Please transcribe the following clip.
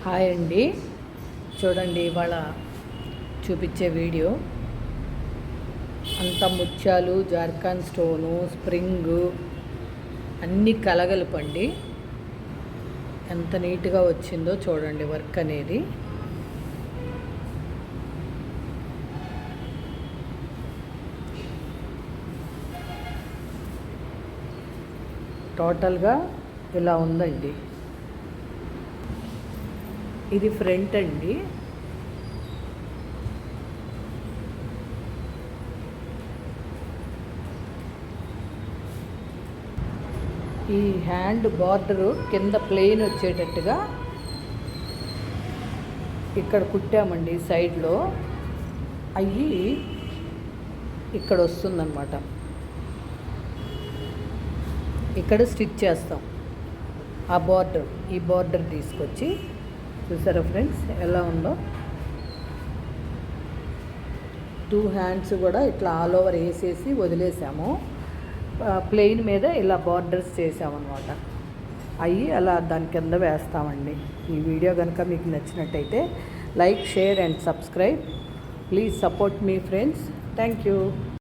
Hi అండి, చూడండి ఇవాళ చూపించే వీడియో అంత ముత్యాలు, జార్ఖాన్ స్టోను, స్ప్రింగు అన్నీ కలగలపండి. ఎంత నీట్గా వచ్చిందో చూడండి వర్క్ అనేది. టోటల్గా ఇలా ఉందండి. ఇది ఫ్రంట్ అండి. ఈ హ్యాండ్ బార్డరు కింద ప్లెయిన్ వచ్చేటట్టుగా ఇక్కడ కుట్టామండి. సైడ్లో అవి ఇక్కడ వస్తుందన్నమాట. ఇక్కడ స్టిచ్ చేస్తాం. ఆ బార్డర్, ఈ బార్డర్ తీసుకొచ్చి చూసారా ఫ్రెండ్స్ ఎలా ఉందో. 2 హ్యాండ్స్ కూడా ఇట్లా ఆల్ ఓవర్ వేసేసి వదిలేసాము. ప్లెయిన్ మీద ఇలా బార్డర్స్ చేసామన్నమాట. అవి అలా దాని కింద వేస్తామండి. ఈ వీడియో కనుక మీకు నచ్చినట్టయితే like, share and subscribe. Please support me friends. Thank you.